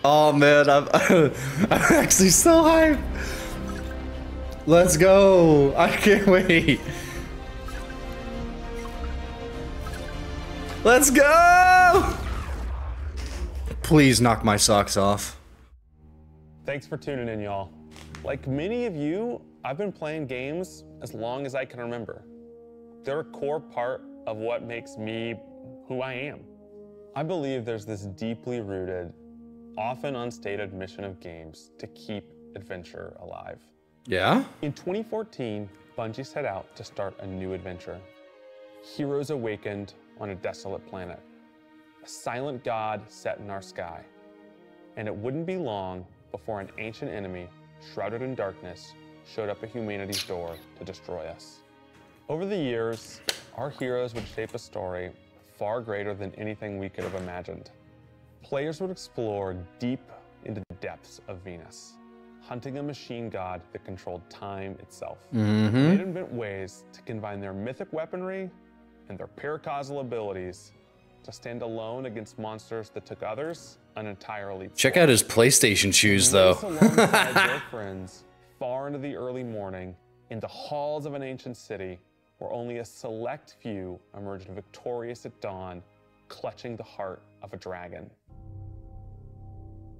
Oh man, I'm I'm actually so hyped. Let's go. I can't wait. Let's go. Please knock my socks off. Thanks for tuning in, y'all. Like many of you, I've been playing games as long as I can remember. They're a core part of what makes me who I am. I believe there's this deeply rooted, often unstated mission of games to keep adventure alive. Yeah? In 2014, Bungie set out to start a new adventure. Heroes awakened on a desolate planet. A silent god set in our sky. And it wouldn't be long before an ancient enemy, shrouded in darkness, showed up at humanity's door to destroy us. Over the years, our heroes would shape a story far greater than anything we could have imagined. Players would explore deep into the depths of Venus, hunting a machine god that controlled time itself. They'd invent ways to combine their mythic weaponry and their paracausal abilities to stand alone against monsters that took others an entirely. Check out his PlayStation shoes, though. Alongside their friends, far into the early morning, in the halls of an ancient city, where only a select few emerged victorious at dawn, clutching the heart of a dragon.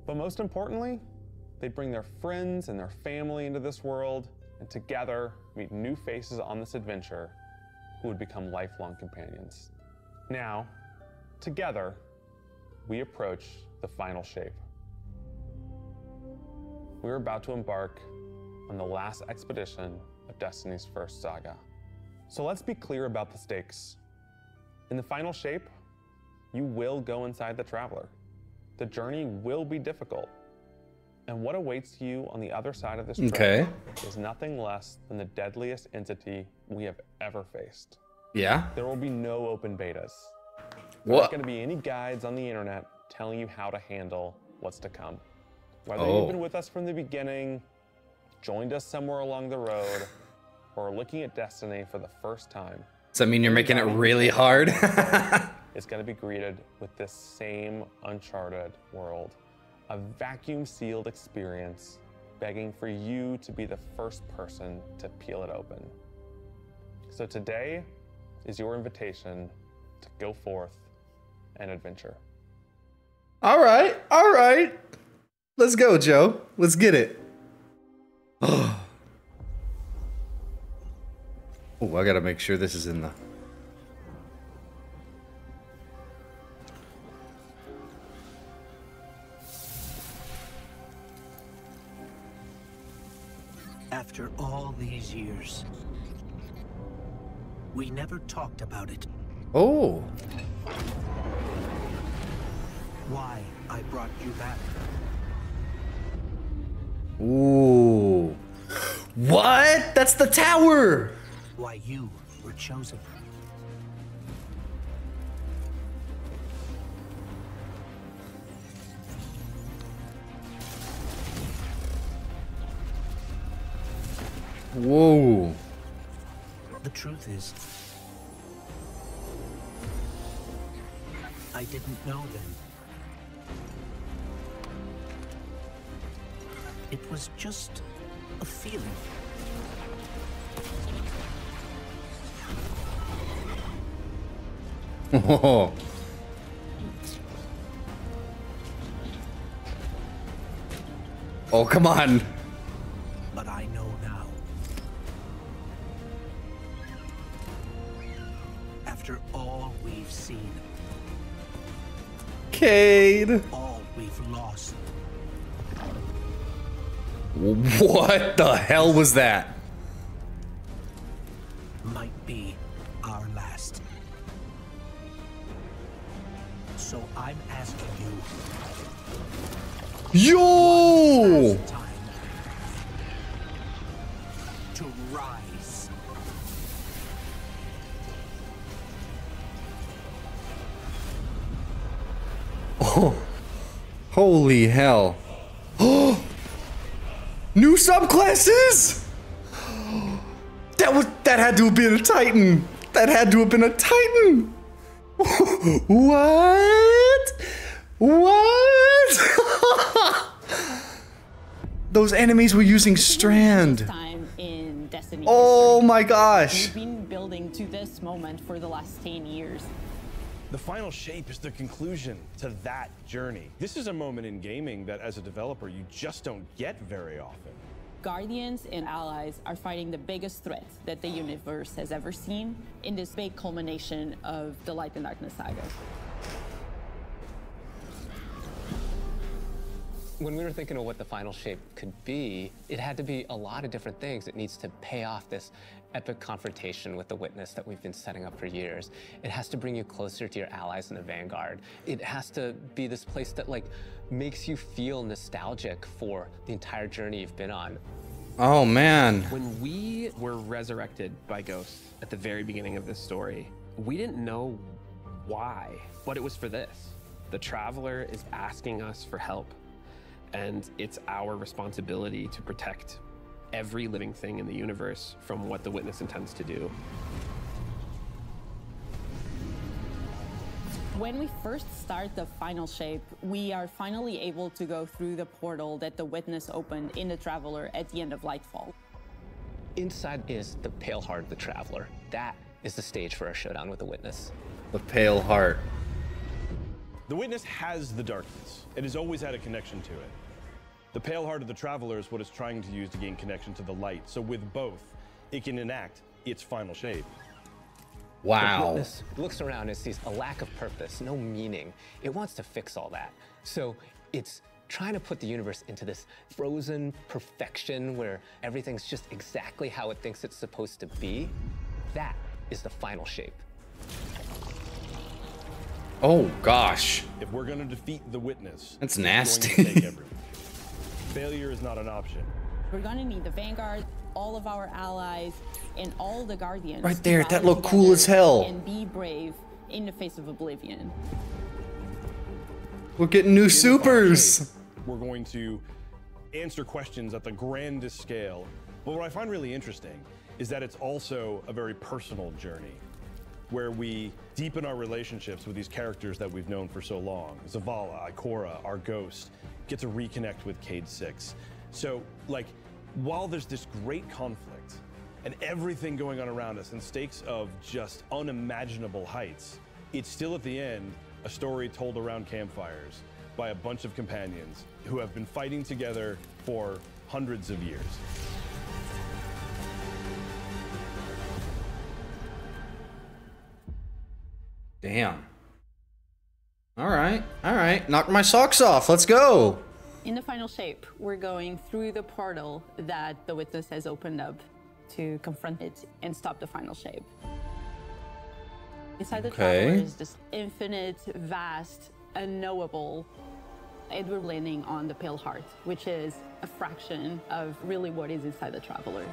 But most importantly, they'd bring their friends and their family into this world, and together meet new faces on this adventure who would become lifelong companions. Now, together, we approach the final shape. We're about to embark on the last expedition of Destiny's first saga. So let's be clear about the stakes. In the final shape, you will go inside the Traveler. The journey will be difficult. And what awaits you on the other side of this trek is nothing less than the deadliest entity we have ever faced. Yeah? There will be no open betas. There's not going to be any guides on the internet telling you how to handle what's to come. Whether you've been with us from the beginning, joined us somewhere along the road, or looking at Destiny for the first time. Does that mean you're making it really hard? It's going to be greeted with this same uncharted world. A vacuum-sealed experience begging for you to be the first person to peel it open. So today is your invitation to go forth and adventure. All right. Let's go, Joe. Let's get it. Oh, I gotta make sure this is in the... After all these years, we never talked about it. Oh. Why I brought you back. Ooh. What? That's the tower! Why you were chosen. Whoa. The truth is, I didn't know then. It was just a feeling. Oh. Oh, come on. But I know now. After all we've seen, Cade. all we've lost, What the hell was that? might be our last. So I'm asking you, Yo! last time to rise. Oh, holy hell. Oh, new subclasses? That had to have been a Titan. That had to have been a Titan. What? What? Those enemies were using strand. Time in Destiny Oh history. my gosh. We've been building to this moment for the last 10 years. The final shape is the conclusion to that journey. This is a moment in gaming that as a developer, you just don't get very often. Guardians and allies are fighting the biggest threat that the universe has ever seen in this big culmination of the Light and Darkness saga. When we were thinking of what the final shape could be, it had to be a lot of different things. It needs to pay off this epic confrontation with the Witness that we've been setting up for years. It has to bring you closer to your allies in the Vanguard. It has to be this place that like makes you feel nostalgic for the entire journey you've been on. Oh man. When we were resurrected by ghosts at the very beginning of this story, we didn't know why, but it was for this. The Traveler is asking us for help. And it's our responsibility to protect every living thing in the universe from what the Witness intends to do. When we first start the final shape, we are finally able to go through the portal that the Witness opened in the Traveler at the end of Lightfall. Inside is the Pale Heart of the Traveler. That is the stage for our showdown with the Witness. The Pale Heart. The Witness has the darkness. It has always had a connection to it. The Pale Heart of the Traveler is what it's trying to use to gain connection to the light. So with both, it can enact its final shape. Wow. The Witness looks around and sees a lack of purpose, no meaning. It wants to fix all that. So it's trying to put the universe into this frozen perfection where everything's just exactly how it thinks it's supposed to be. That is the final shape. Oh gosh. If we're going to defeat the Witness, That's it's nasty. going to take everyone. Failure is not an option. We're gonna need the Vanguard, all of our allies, and all the Guardians. Right to there, that rally looked cool as together hell. And be brave in the face of oblivion. We're getting new In the final supers. shape, we're going to answer questions at the grandest scale. But what I find really interesting is that it's also a very personal journey where we deepen our relationships with these characters that we've known for so long. Zavala, Ikora, our ghost, get to reconnect with Cade 6. So, like, while there's this great conflict and everything going on around us and stakes of just unimaginable heights, it's still at the end a story told around campfires by a bunch of companions who have been fighting together for hundreds of years. Damn. All right. Knock my socks off. Let's go. In the final shape, we're going through the portal that the Witness has opened up to confront it and stop the final shape. Inside the Traveler is this infinite, vast, unknowable, and we're landing on the Pale Heart, which is a fraction of really what is inside the Traveler.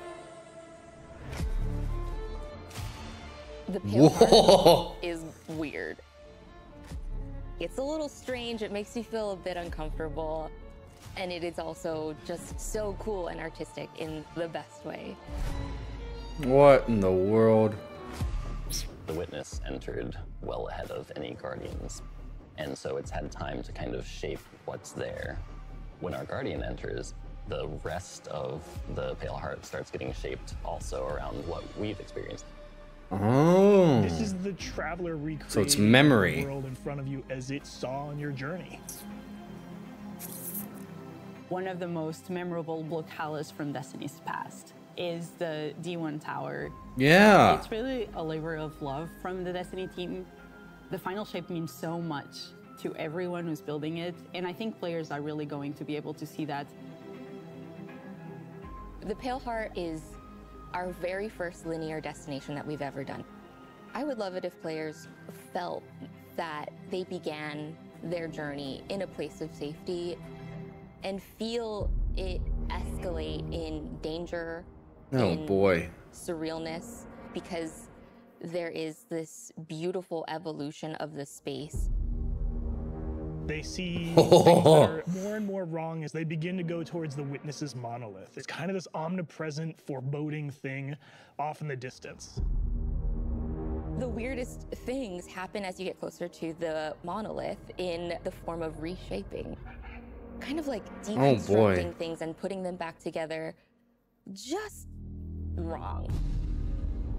The Pale Heart is weird. It's a little strange, it makes you feel a bit uncomfortable, and it is also just so cool and artistic in the best way. What in the world? The Witness entered well ahead of any Guardians, and so it's had time to kind of shape what's there. When our Guardian enters, the rest of the Pale Heart starts getting shaped also around what we've experienced. Oh. This is the Traveler recreating So it's memory. the world in front of you as it saw on your journey. One of the most memorable locales from Destiny's past is the D1 Tower. Yeah. It's really a labor of love from the Destiny team. The final shape means so much to everyone who's building it, and I think players are really going to be able to see that. The Pale Heart is our very first linear destination that we've ever done. I would love it if players felt that they began their journey in a place of safety and feel it escalate in danger, in surrealness, because there is this beautiful evolution of the space. They see things that are more and more wrong as they begin to go towards the Witness's monolith. It's kind of this omnipresent, foreboding thing off in the distance. The weirdest things happen as you get closer to the monolith in the form of reshaping. kind of like boy. deconstructing things and putting them back together just wrong.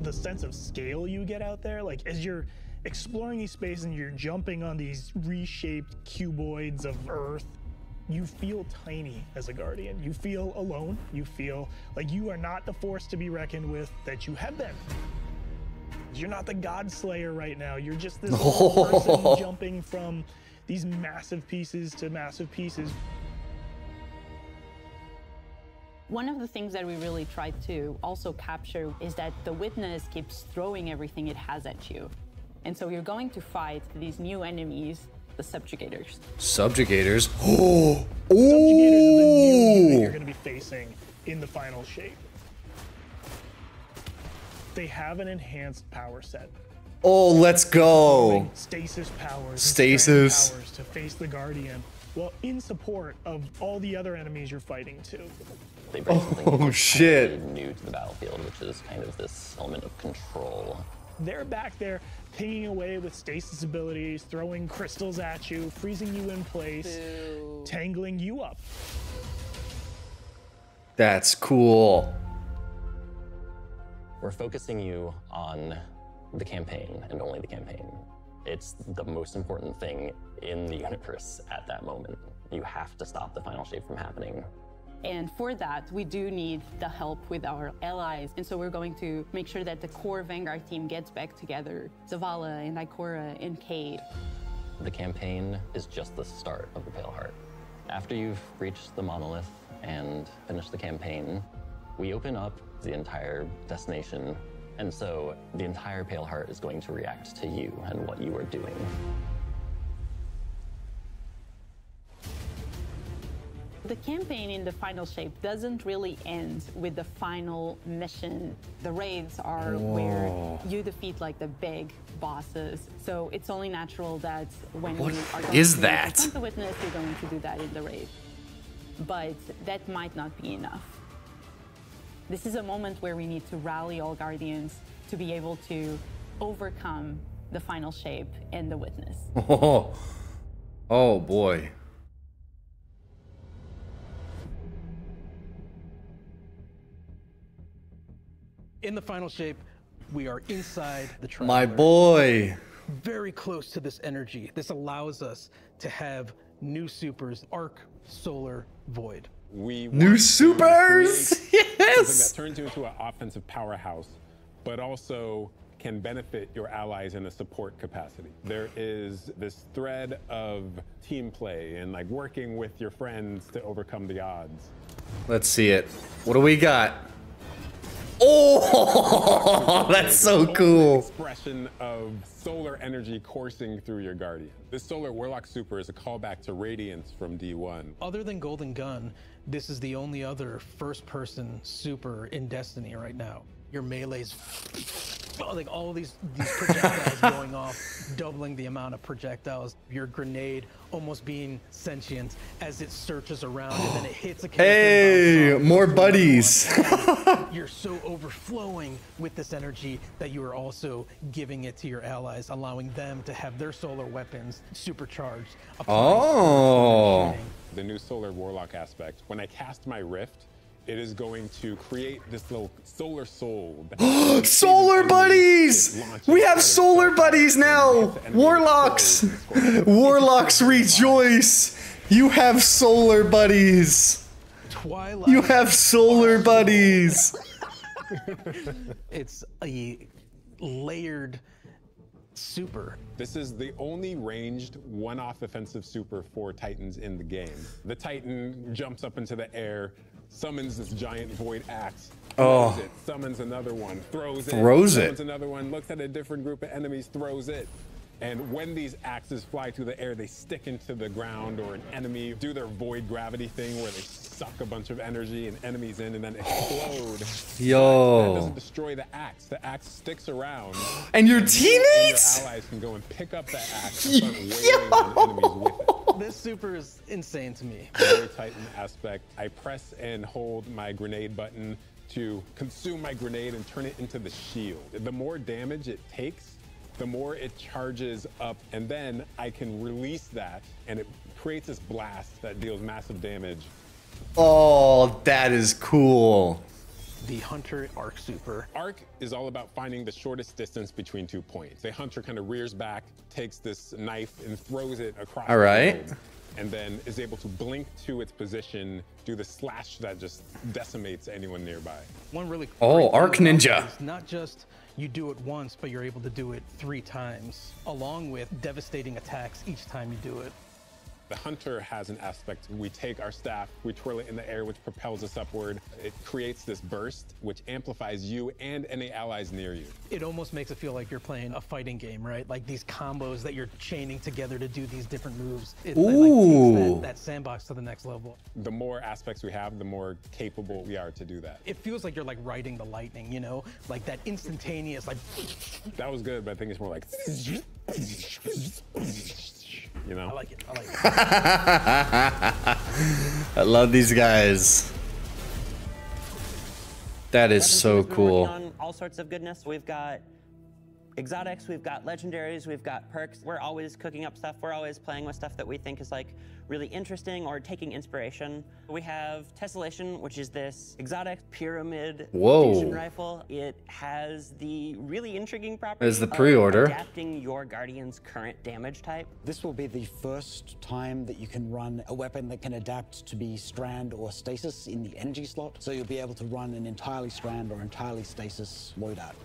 The sense of scale you get out there, like as you're exploring these spaces and you're jumping on these reshaped cuboids of Earth, you feel tiny as a Guardian. You feel alone. You feel like you are not the force to be reckoned with that you have been. You're not the God Slayer right now. You're just this little person jumping from these massive pieces to massive pieces. One of the things that we really tried to also capture is that the Witness keeps throwing everything it has at you. And so you're going to fight these new enemies, the Subjugators. Subjugators? Subjugators are the new unit you're going to be facing in the final shape. They have an enhanced power set. Oh, let's go. Stasis powers. Stasis. Powers to face the Guardian. Well, in support of all the other enemies you're fighting too. They bring something shit. new to the battlefield, which is kind of this element of control. They're back there pinging away with stasis abilities, throwing crystals at you, freezing you in place, tangling you up. That's cool. We're focusing you on the campaign and only the campaign. It's the most important thing in the universe at that moment. You have to stop the final shape from happening. And for that, we do need the help with our allies. And so we're going to make sure that the core Vanguard team gets back together. Zavala and Ikora and Cade. The campaign is just the start of the Pale Heart. After you've reached the monolith and finished the campaign, we open up the entire destination. And so the entire Pale Heart is going to react to you and what you are doing. The campaign in the final shape doesn't really end with the final mission. The raids are where you defeat like the big bosses. So it's only natural that when you are going to confront the Witness, you're going to do that in the raid. But that might not be enough. This is a moment where we need to rally all Guardians to be able to overcome the final shape and the Witness. Oh boy. In the final shape, we are inside the Traveler. My boy. Very close to this energy. This allows us to have new supers, Arc, Solar, Void. New supers! Yes! Something that turns you into an offensive powerhouse, but also can benefit your allies in a support capacity. There is this thread of team play and like working with your friends to overcome the odds. Let's see it. What do we got? Oh, that's so cool. Expression of solar energy coursing through your Guardian. This Solar Warlock Super is a callback to Radiance from D1. Other than Golden Gun, this is the only other first-person super in Destiny right now. Your melee's like all these projectiles going off, doubling the amount of projectiles. Your grenade almost being sentient as it searches around and then it hits a character. Hey, more buddies. You're so overflowing with this energy that you are also giving it to your allies, allowing them to have their solar weapons supercharged. Oh. The new Solar Warlock aspect. When I cast my Rift, it is going to create this little solar soul. Solar buddies! We have solar buddies now! Warlocks! Warlocks rejoice! You have solar buddies! Twilight. You have solar buddies! It's a layered super. This is the only ranged one-off offensive super for Titans in the game. The Titan jumps up into the air, summons this giant void axe, throws it, summons another one, throws it, summons another one, looks at a different group of enemies, throws it. And when these axes fly through the air, they stick into the ground or an enemy, do their void gravity thing where they suck a bunch of energy and enemies in and then explode. Yo. That doesn't destroy the axe. The axe sticks around. And your teammates? And your allies can go and pick up that axe and start wailing on enemies with it. This super is insane to me. The very Titan aspect. I press and hold my grenade button to consume my grenade and turn it into the shield. The more damage it takes, the more it charges up, and then I can release that and it creates this blast that deals massive damage. Oh, that is cool. The Hunter Arc Super. Arc is all about finding the shortest distance between 2 points. The Hunter kind of rears back, takes this knife and throws it across All right. the field, and then is able to blink to its position, do the slash that just decimates anyone nearby. One really Oh, Arc Ninja. It's not just you do it once, but you're able to do it 3 times, along with devastating attacks each time you do it. The Hunter has an aspect. We take our staff, we twirl it in the air, which propels us upward. It creates this burst, which amplifies you and any allies near you. It almost makes it feel like you're playing a fighting game, right? Like these combos that you're chaining together to do these different moves. It like takes that sandbox to the next level. The more aspects we have, the more capable we are to do that. It feels like you're like riding the lightning, you know? Like that instantaneous, like... That was good, but I think it's more like... You know? I like it, I like it. I love these guys. That is so cool. On all sorts of goodness. We've got exotics, we've got legendaries, we've got perks. We're always cooking up stuff. We're always playing with stuff that we think is like really interesting or taking inspiration. We have Tessellation, which is this exotic pyramid fusion rifle. It has the really intriguing property As the pre-order. of adapting your Guardian's current damage type. This will be the first time that you can run a weapon that can adapt to be strand or stasis in the energy slot. So you'll be able to run an entirely strand or entirely stasis loadout.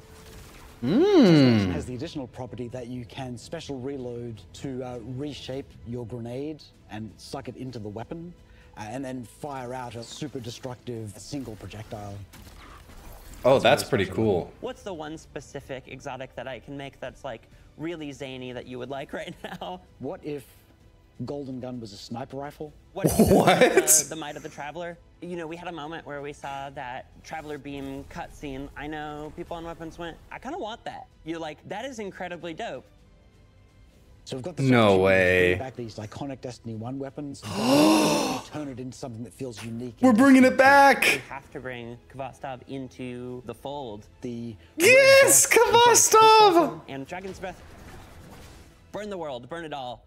Tessellation has the additional property that you can special reload to reshape your grenade and suck it into the weapon, and then fire out a super destructive single projectile. Oh, that's pretty cool. What's the one specific exotic that I can make that's like really zany that you would like right now? What if Golden Gun was a sniper rifle? What? The Might of the Traveler. You know, we had a moment where we saw that Traveler Beam cutscene. I know people on Weapons went, I kind of want that. You're like, that is incredibly dope. So we've got the no way. Back these iconic Destiny 1 weapons, turn it into something that feels unique. We're bringing it back. We have to bring Kvastov into the fold. Yes, Kvastov! And Dragon's Breath. Burn the world, burn it all.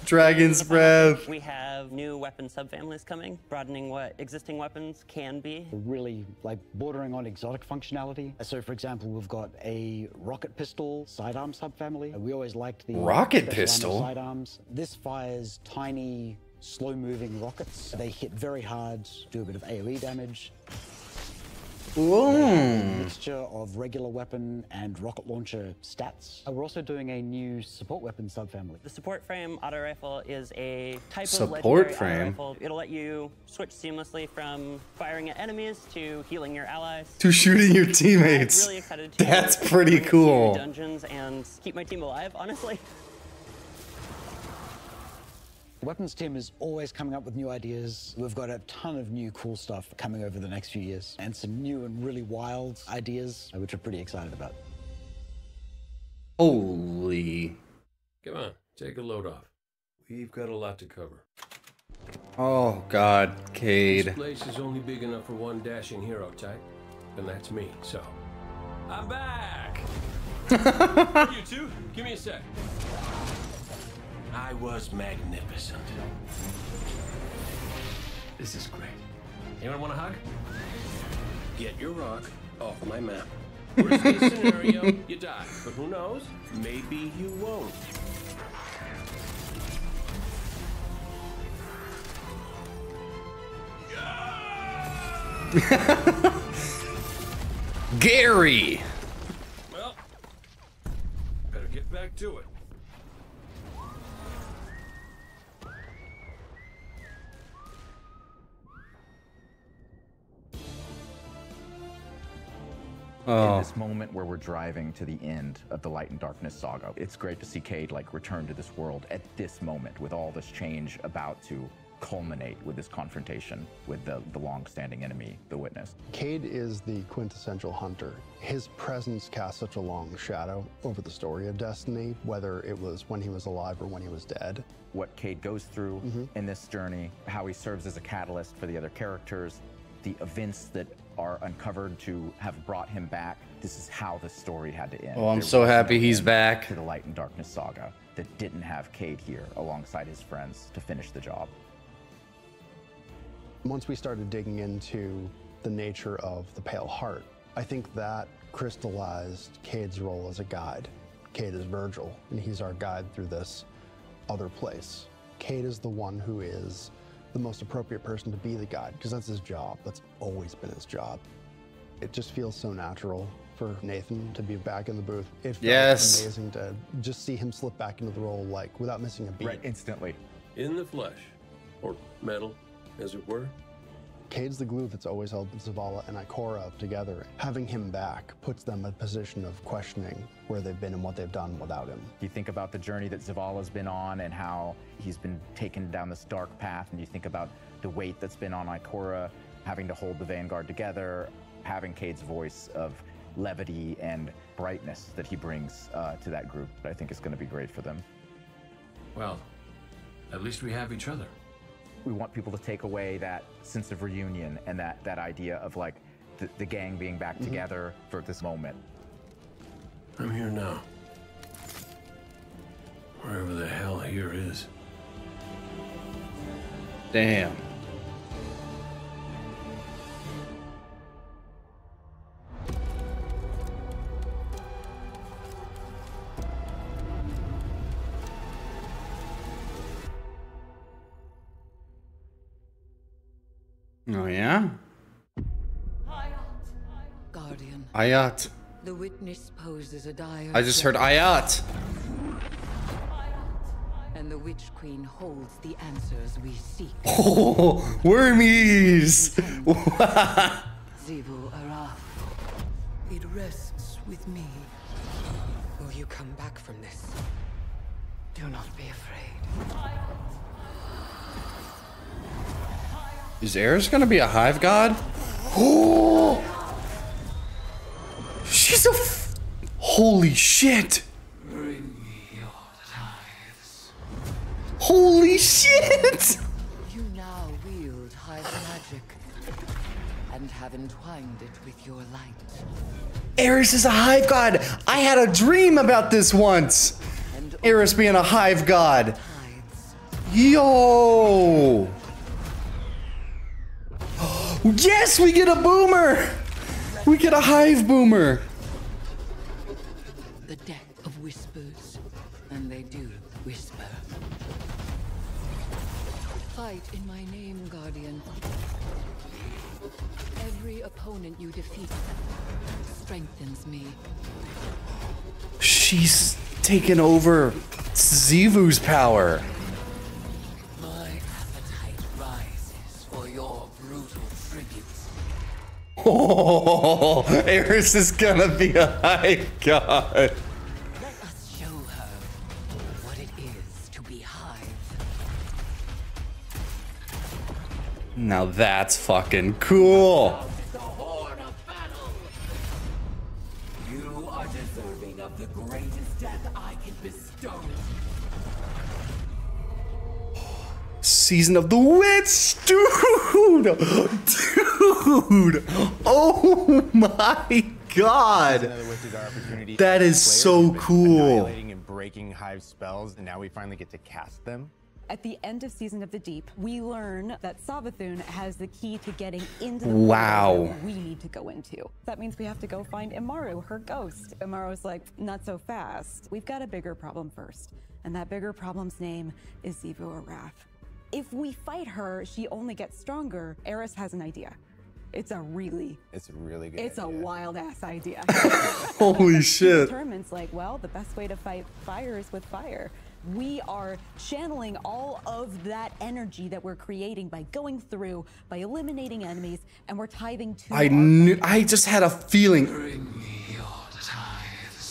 Dragon's Breath. We have new weapon subfamilies coming, broadening what existing weapons can be. Really like bordering on exotic functionality. So for example, we've got a rocket pistol sidearm subfamily. We always liked the rocket pistol sidearms. This fires tiny, slow-moving rockets. They hit very hard, do a bit of AoE damage. A mixture of regular weapon and rocket launcher stats. We're also doing a new support weapon subfamily. The support frame auto rifle is a type Support of legendary frame? auto rifle. It'll let you switch seamlessly from firing at enemies to healing your allies. To shooting your teammates. I'm really excited to That's pretty bring it to cool. dungeons and keep my team alive, honestly. The weapons team is always coming up with new ideas. We've got a ton of new cool stuff coming over the next few years, and some new and really wild ideas, which we're pretty excited about. Holy. Come on, take a load off. We've got a lot to cover. Oh, God, Cade. This place is only big enough for one dashing hero type, and that's me, so... I'm back! You two, give me a sec. I was magnificent. This is great. Anyone want a hug? Get your rock off my map. Worst case scenario, you die. But who knows? Maybe you won't. Gary! Well, better get back to it. In this moment where we're driving to the end of the Light and Darkness saga, it's great to see Cade like return to this world at this moment with all this change about to culminate with this confrontation with the long-standing enemy, the Witness. Cade is the quintessential hunter. His presence casts such a long shadow over the story of Destiny, whether it was when he was alive or when he was dead. What Cade goes through in this journey, how he serves as a catalyst for the other characters, the events that are uncovered to have brought him back. This is how the story had to end. Oh, I'm There so was happy no he's end back. to the Light and Darkness saga that didn't have Cade here alongside his friends to finish the job. Once we started digging into the nature of the Pale Heart, I think that crystallized Cade's role as a guide. Cade is Virgil, and he's our guide through this other place. Cade is the one who is the most appropriate person to be the guide, because that's his job. That's always been his job. It just feels so natural for Nathan to be back in the booth. It felt amazing to just see him slip back into the role, like, without missing a beat. Right, instantly. In the flesh, or metal, as it were. Cade's the glue that's always held Zavala and Ikora together. Having him back puts them in a position of questioning where they've been and what they've done without him. You think about the journey that Zavala's been on and how he's been taken down this dark path, and you think about the weight that's been on Ikora, having to hold the Vanguard together, having Cade's voice of levity and brightness that he brings to that group. I think it's going to be great for them. Well, at least we have each other. We want people to take away that sense of reunion and that idea of like the gang being back together for this moment. I'm here now. Wherever the hell here is. Damn. Oh yeah? Guardian. Ayat. The witness poses a dire I just heard threat. Ayat. And the Witch Queen holds the answers we seek. Oh, wormies! Zivu Araf. It rests with me. Will you come back from this? Do not be afraid. Is Eris gonna be a hive god? Oh! She's a holy shit! Holy shit! You now wield Hive magic and have entwined it with your light. Eris is a hive god! I had a dream about this once! Eris being a hive god. Yo! Yes, we get a boomer! We get a hive boomer! The deck of whispers, and they do whisper. Fight in my name, Guardian. Every opponent you defeat strengthens me. She's taken over Zivu's power. My appetite rises for your brutal tributes. Oh, Eris is gonna be a hive god. Let us show her what it is to be Hive. Now that's fucking cool. You are deserving of the greatest death I can bestow. Season of the Witch, dude! Dude! Oh my god! That is so cool. Annihilating and breaking Hive spells, and now we finally get to cast them. At the end of Season of the Deep, we learn that Savathun has the key to getting into the Wow. world that we need to go into. That means we have to go find Imaru, her ghost. Imaru's like, not so fast. We've got a bigger problem first, and that bigger problem's name is Zivu Araf. If we fight her, she only gets stronger. Eris has an idea. It's a really good It's a wild ass idea. Holy She shit. determines like, well, the best way to fight fire is with fire. We are channeling all of that energy that we're creating by going through, by eliminating enemies, and we're tithing to I just had a feeling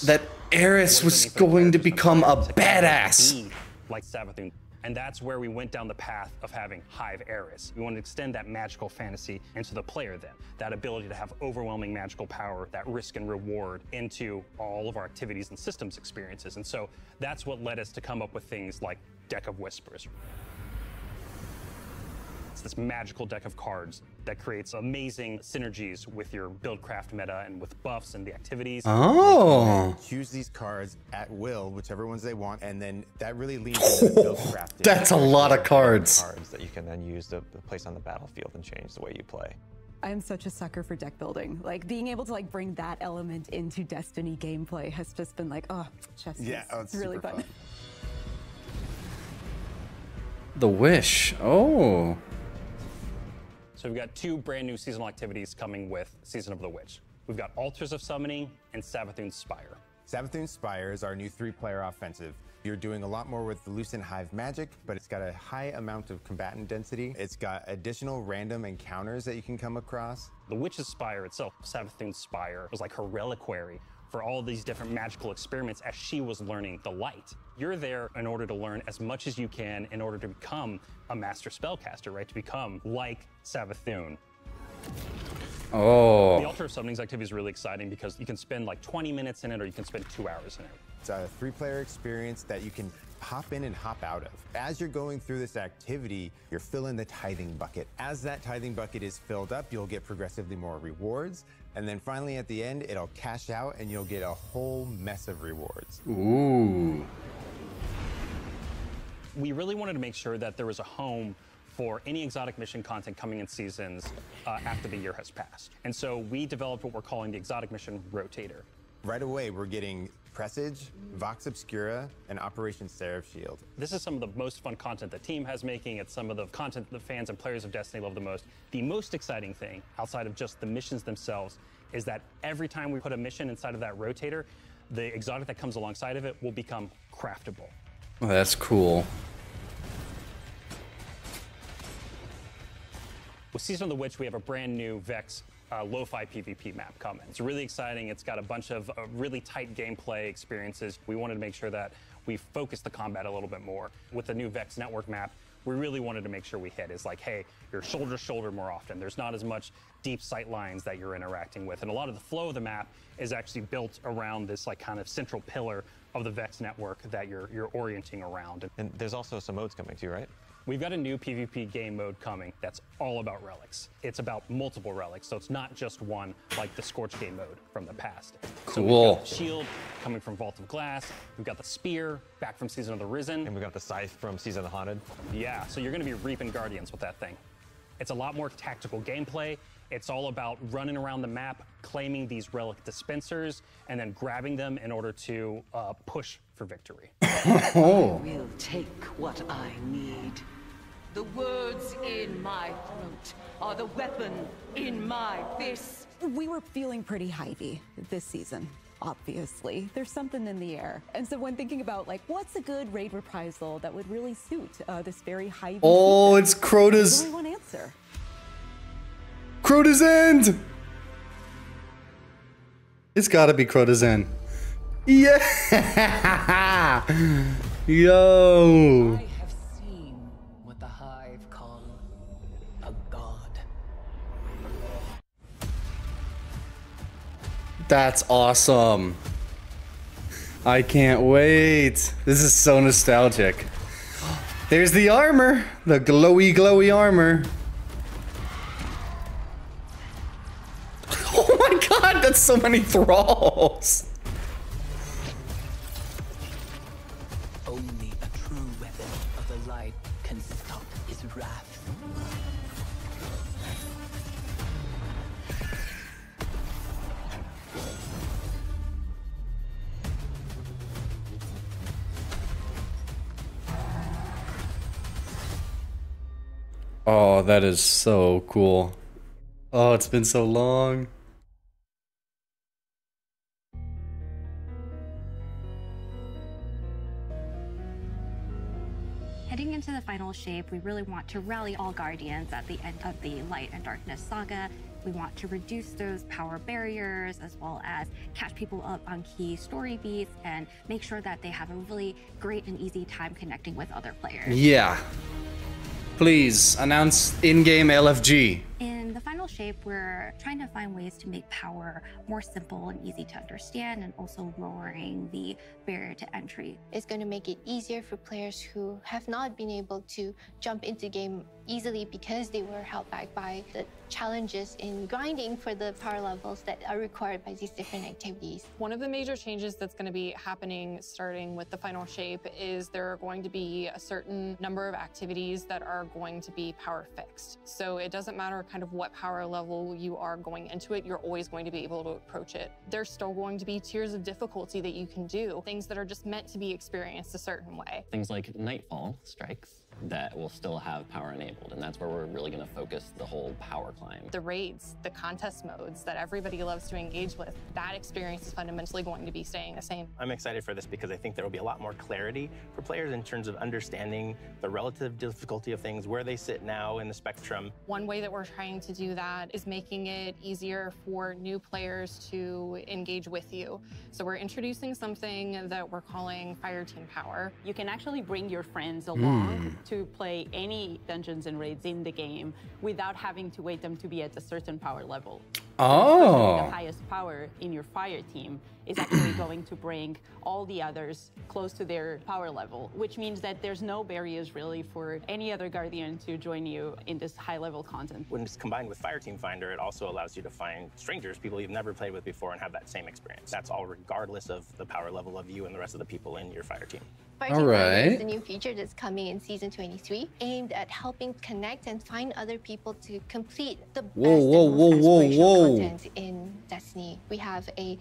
that Eris was going to become a badass. Like Savathun. And that's where we went down the path of having Hive ERIS. We wanted to extend that magical fantasy into the player then. That ability to have overwhelming magical power, that risk and reward into all of our activities and systems experiences. And so that's what led us to come up with things like Deck of Whispers. It's this magical deck of cards that creates amazing synergies with your build-craft meta and with buffs and the activities. Oh. Choose these cards at will, whichever ones they want, and then that really leads into the build crafting. That's a lot of cards. Cards that you can then use to place on the battlefield and change the way you play. I am such a sucker for deck building. Like being able to like bring that element into Destiny gameplay has just been like, oh, chef's kiss. It's really fun. The Wish. Oh. So we've got 2 brand new seasonal activities coming with Season of the Witch. We've got Altars of Summoning and Savathun's Spire. Savathun's Spire is our new 3-player offensive. You're doing a lot more with the Lucent Hive magic, but it's got a high amount of combatant density. It's got additional random encounters that you can come across. The Witch's Spire itself, Savathun's Spire, was like her reliquary for all these different magical experiments as she was learning the light. You're there in order to learn as much as you can in order to become a master spellcaster, right? To become like Savathun. Oh. The Altar of Summoning's activity is really exciting because you can spend like 20 minutes in it or you can spend 2 hours in it. It's a 3-player experience that you can hop in and hop out of. As you're going through this activity, you're filling the tithing bucket. As that tithing bucket is filled up, you'll get progressively more rewards. And then finally at the end, it'll cash out and you'll get a whole mess of rewards. Ooh. We really wanted to make sure that there was a home for any exotic mission content coming in seasons after the year has passed. And so we developed what we're calling the Exotic Mission Rotator. Right away, we're getting Presage, Vox Obscura, and Operation Seraph Shield. This is some of the most fun content the team has making. It's some of the content the fans and players of Destiny love the most. The most exciting thing, outside of just the missions themselves, is that every time we put a mission inside of that rotator, the exotic that comes alongside of it will become craftable. Oh, that's cool. With Season of the Witch, we have a brand new Vex lo-fi PvP map coming. It's really exciting. It's got a bunch of really tight gameplay experiences. We wanted to make sure that we focus the combat a little bit more. With the new Vex network map, we really wanted to make sure we hit is like, hey, you're shoulder to shoulder more often. There's not as much deep sight lines that you're interacting with. And a lot of the flow of the map is actually built around this like kind of central pillar of the Vex network that you're orienting around. And there's also some modes coming too, right? We've got a new PvP game mode coming that's all about relics. It's about multiple relics, so it's not just one like the Scorch game mode from the past. Cool. So we've got the shield coming from Vault of Glass. We've got the spear back from Season of the Risen. And we got the scythe from Season of the Haunted. Yeah, so you're gonna be reaping Guardians with that thing. It's a lot more tactical gameplay. It's all about running around the map, claiming these relic dispensers, and then grabbing them in order to push for victory. I will take what I need. The words in my throat are the weapon in my fist. We were feeling pretty HIVE this season, obviously. There's something in the air. And so when thinking about like, what's a good raid reprisal that would really suit this very HIVE Oh, season, it's Crota's. there's only one answer. Crota's End! It's gotta be Crota's End. Yeah! Yo! I have seen what the Hive call a god. That's awesome. I can't wait. This is so nostalgic. There's the armor. The glowy, glowy armor. Oh my god, that's so many thralls. Only a true weapon of the light can stop his wrath. Oh, that is so cool. Oh, it's been so long. Heading into the final shape, we really want to rally all Guardians at the end of the Light and Darkness saga. We want to reduce those power barriers as well as catch people up on key story beats and make sure that they have a really great and easy time connecting with other players. Yeah. Please announce in-game LFG. In the final shape, shape, we're trying to find ways to make power more simple and easy to understand, and also lowering the barrier to entry. It's going to make it easier for players who have not been able to jump into game easily because they were held back by the challenges in grinding for the power levels that are required by these different activities. One of the major changes that's going to be happening starting with the final shape is there are going to be a certain number of activities that are going to be power fixed. So it doesn't matter kind of what power level you are going into it, you're always going to be able to approach it. There's still going to be tiers of difficulty that you can do, things that are just meant to be experienced a certain way. Things like Nightfall strikes that will still have power enabled, and that's where we're really going to focus the whole power climb. The raids, the contest modes that everybody loves to engage with, that experience is fundamentally going to be staying the same. I'm excited for this because I think there will be a lot more clarity for players in terms of understanding the relative difficulty of things, where they sit now in the spectrum. One way that we're trying to do that is making it easier for new players to engage with you. So we're introducing something that we're calling Fire Team Power. You can actually bring your friends along to play any dungeons and raids in the game without having to wait them to be at a certain power level. Oh. The highest power in your fire team is actually going to bring all the others close to their power level, which means that there's no barriers really for any other Guardian to join you in this high-level content. When it's combined with Fire Team Finder, it also allows you to find strangers, people you've never played with before, and have that same experience. That's all regardless of the power level of you and the rest of the people in your fire team. Fire Team Finder is a new feature that's coming in Season 23, aimed at helping connect and find other people to complete the best and most aspirational content in Destiny. We have a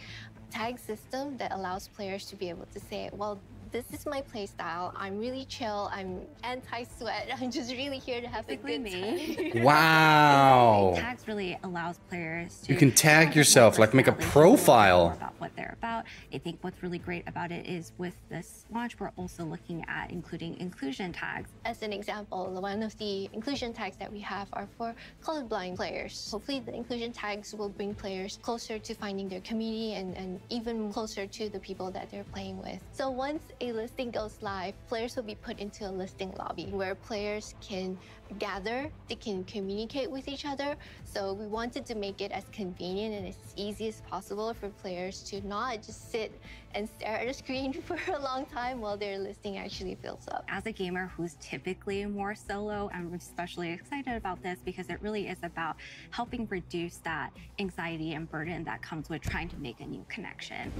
tag system that allows players to be able to say, well, this is my play style. I'm really chill. I'm anti-sweat. I'm just really here to have a good time. Wow. Tags really allows players to You can tag yourself, like make a profile. about what they're about. I think what's really great about it is with this launch, we're also looking at including inclusion tags. As an example, one of the inclusion tags that we have are for colorblind players. Hopefully the inclusion tags will bring players closer to finding their community and even closer to the people that they're playing with. So once a listing goes live, players will be put into a listing lobby where players can gather, they can communicate with each other. So we wanted to make it as convenient and as easy as possible for players to not just sit and stare at a screen for a long time while their listing actually fills up. As a gamer who's typically more solo, I'm especially excited about this because it really is about helping reduce that anxiety and burden that comes with trying to make a new connection.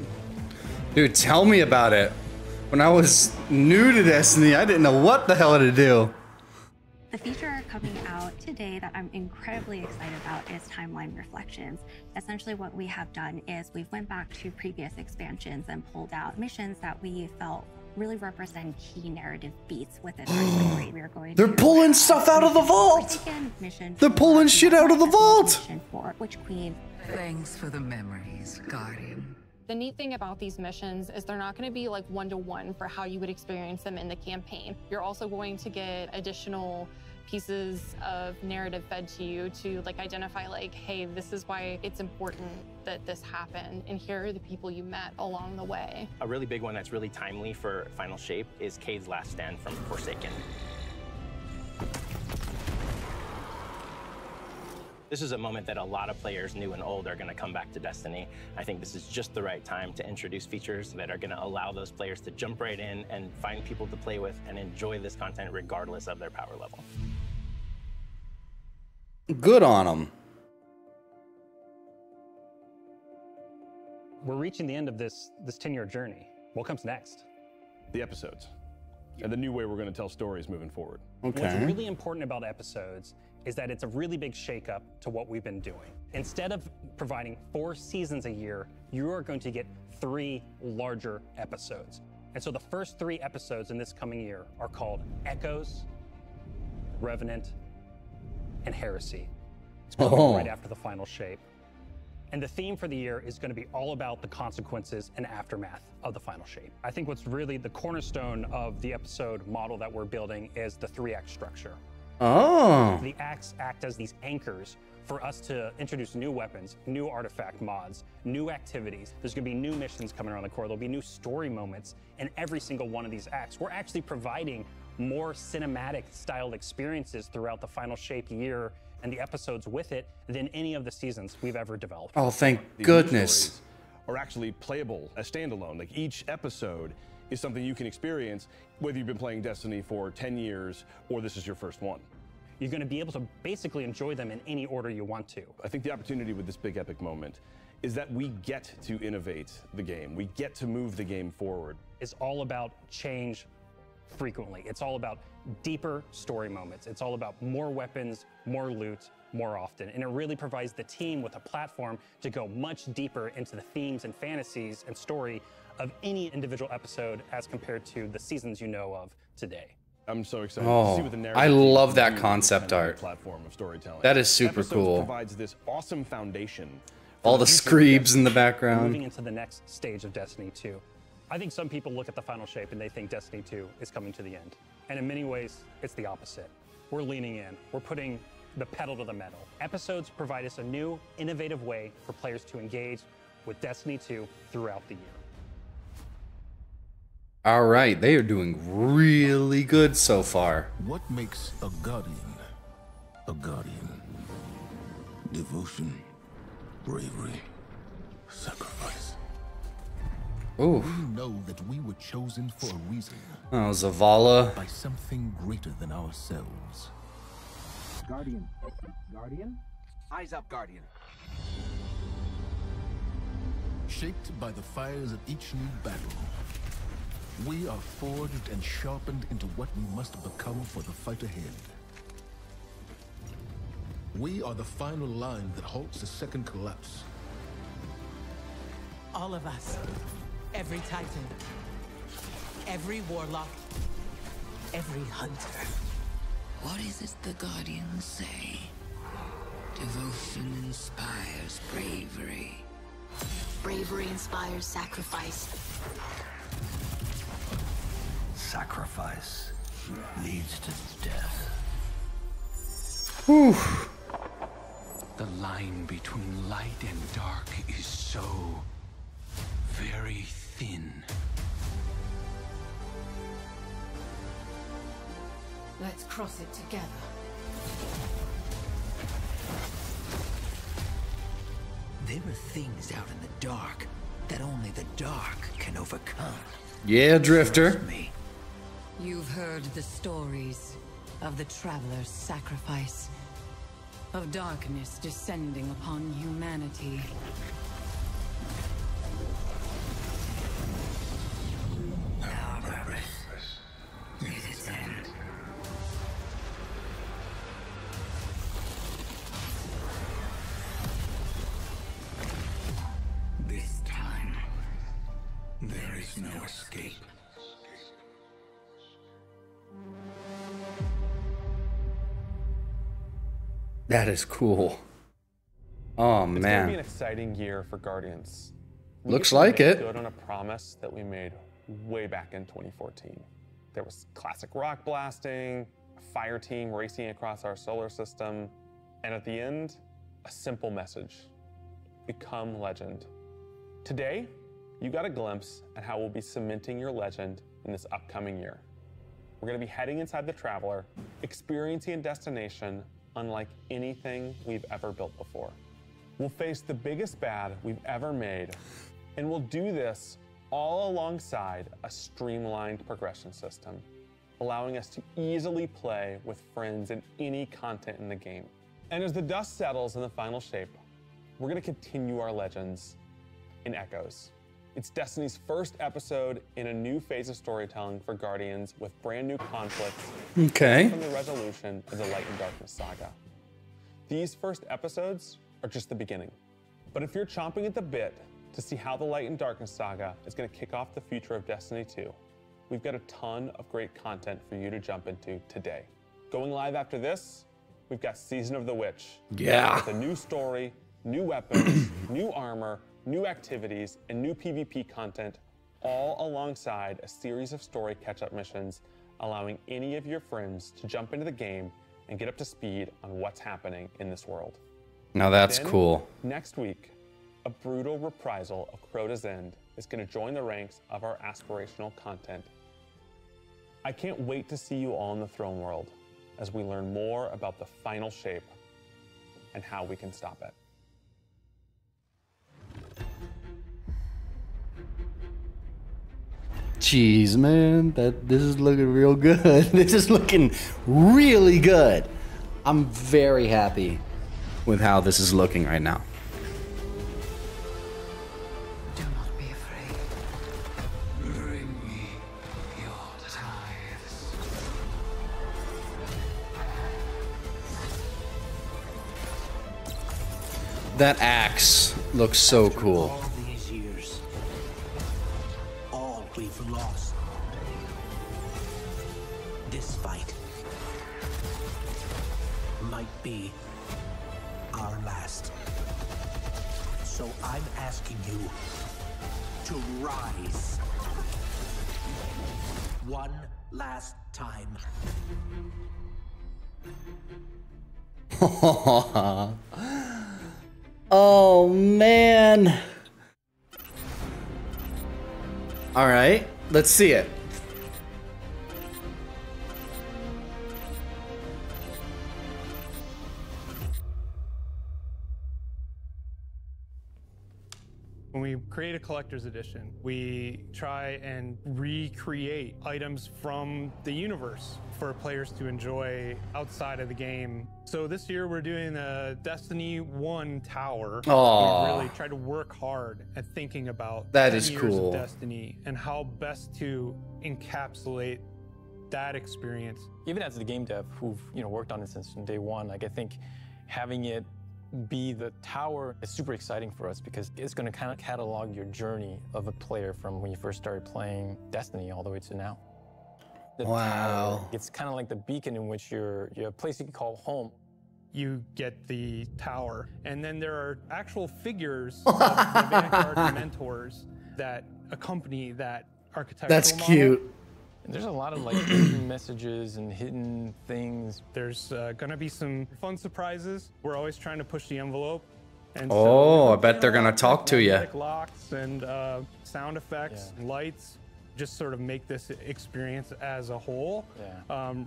Dude, tell me about it. When I was new to Destiny, I didn't know what the hell to do. The feature coming out today that I'm incredibly excited about is Timeline Reflections. Essentially what we have done is we've went back to previous expansions and pulled out missions that we felt really represent key narrative beats within our story. We are going They're pulling stuff out of the vault! They're pulling shit out of the vault! For Witch Queen. Thanks for the memories, Guardian. The neat thing about these missions is they're not going to be like one-to-one for how you would experience them in the campaign. You're also going to get additional pieces of narrative fed to you to like identify like, hey, this is why it's important that this happened, and here are the people you met along the way. A really big one that's really timely for Final Shape is Cade's last stand from Forsaken. This is a moment that a lot of players, new and old, are going to come back to Destiny. I think this is just the right time to introduce features that are going to allow those players to jump right in and find people to play with and enjoy this content regardless of their power level. Good on them. We're reaching the end of this 10-year journey. What comes next? The episodes. And the new way we're going to tell stories moving forward. What's really important about episodes is that it's a really big shakeup to what we've been doing. Instead of providing 4 seasons a year, you are going to get 3 larger episodes. And so the first 3 episodes in this coming year are called Echoes, Revenant, and Heresy. It's going to be right after the Final Shape. And the theme for the year is going to be all about the consequences and aftermath of the Final Shape. I think what's really the cornerstone of the episode model that we're building is the 3-act structure. Oh. The acts act as these anchors for us to introduce new weapons, new artifact mods, new activities. There's going to be new missions coming around the core. There'll be new story moments in every single one of these acts. We're actually providing more cinematic styled experiences throughout the Final Shape year and the episodes with it than any of the seasons we've ever developed. Oh, thank These news goodness. stories are actually playable as standalone. Like each episode is something you can experience, whether you've been playing Destiny for 10 years or this is your first one. You're going to be able to basically enjoy them in any order you want to. I think the opportunity with this big epic moment is that we get to innovate the game. We get to move the game forward. It's all about change frequently. It's all about deeper story moments. It's all about more weapons, more loot, more often. And it really provides the team with a platform to go much deeper into the themes and fantasies and story of any individual episode as compared to the seasons you know of today. I'm so excited to see what the narrative I team love can that do with concept this kind of art. platform of storytelling. That is super Episodes cool. provides this awesome foundation. All the screebs in the background. Moving into the next stage of Destiny 2. I think some people look at the Final Shape and they think Destiny 2 is coming to the end. And in many ways, it's the opposite. We're leaning in. We're putting the pedal to the metal. Episodes provide us a new, innovative way for players to engage with Destiny 2 throughout the year. All right, they are doing really good so far. What makes a guardian a guardian? Devotion, bravery, sacrifice. Ooh. We know that we were chosen for a reason. Oh, Zavala. By something greater than ourselves. Guardian. Guardian? Eyes up, Guardian. Shaped by the fires of each new battle, we are forged and sharpened into what we must become for the fight ahead. We are the final line that halts the second collapse. All of us. Every Titan. Every Warlock. Every Hunter. What is it the Guardians say? Devotion inspires bravery. Bravery inspires sacrifice. Sacrifice leads to death. Whew. The line between light and dark is so very thin. Let's cross it together. There are things out in the dark that only the dark can overcome. Yeah, Drifter. You've heard the stories of the Traveler's sacrifice, of darkness descending upon humanity. Our purpose is its end. This time, there is no escape. That is cool. Oh, It's going to be man. an exciting year for Guardians. We Looks get to like make it. Good on a promise that we made way back in 2014. There was classic rock blasting, a fire team racing across our solar system, and at the end, a simple message: become legend. Today, you got a glimpse at how we'll be cementing your legend in this upcoming year. We're going to be heading inside the Traveler, experiencing a destination unlike anything we've ever built before. We'll face the biggest bad we've ever made, and we'll do this all alongside a streamlined progression system, allowing us to easily play with friends in any content in the game. And as the dust settles in the Final Shape, we're going to continue our legends in Echoes. It's Destiny's first episode in a new phase of storytelling for Guardians with brand new conflicts Okay. from the resolution of the Light and Darkness saga. These first episodes are just the beginning. But if you're chomping at the bit to see how the Light and Darkness saga is going to kick off the future of Destiny 2, we've got a ton of great content for you to jump into today. Going live after this, we've got Season of the Witch. Yeah. With a new story, new weapons, new armor, new activities, and new PvP content, all alongside a series of story catch-up missions, allowing any of your friends to jump into the game and get up to speed on what's happening in this world. Now that's Then, cool. Next week, a brutal reprisal of Crota's End is going to join the ranks of our aspirational content. I can't wait to see you all in the throne world as we learn more about the final shape and how we can stop it. Jeez, man, this is looking real good. This is looking really good. I'm very happy with how this is looking right now. Do not be afraid. Bring me your tithes. That axe looks so cool. All these years, all we've lost. This fight might be our last. So I'm asking you to rise. One last time. Oh man. All right, let's see it. When we create a collector's edition, we try and recreate items from the universe for players to enjoy outside of the game. So this year we're doing a Destiny 1 tower. Aw. We really tried to work hard at thinking about That 10 is years cool. of Destiny and how best to encapsulate that experience. Even as the game dev who've worked on it since day one, like I think having it be the tower is super exciting for us because it's going to kind of catalog your journey of a player from when you first started playing Destiny all the way to now. The Wow. tower, it's kind of like the beacon in which you're a place you can call home. You get the tower, and then there are actual figures of the Vanguard mentors that accompany that architectural That's model. cute. And there's a lot of like hidden messages and hidden things. There's gonna be some fun surprises. We're always trying to push the envelope. And Oh, so, I bet they're gonna talk to you. magnetic locks and sound effects, and lights, just sort of make this experience as a whole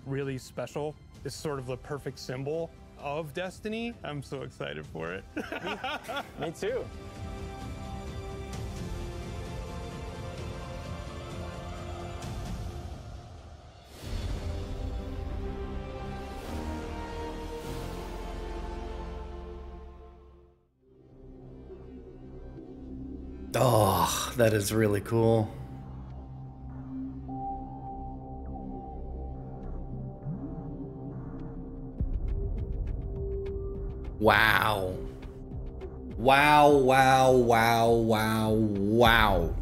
really special. It's sort of the perfect symbol of Destiny. I'm so excited for it. Me too. Oh, that is really cool. Wow. Wow, wow, wow, wow, wow.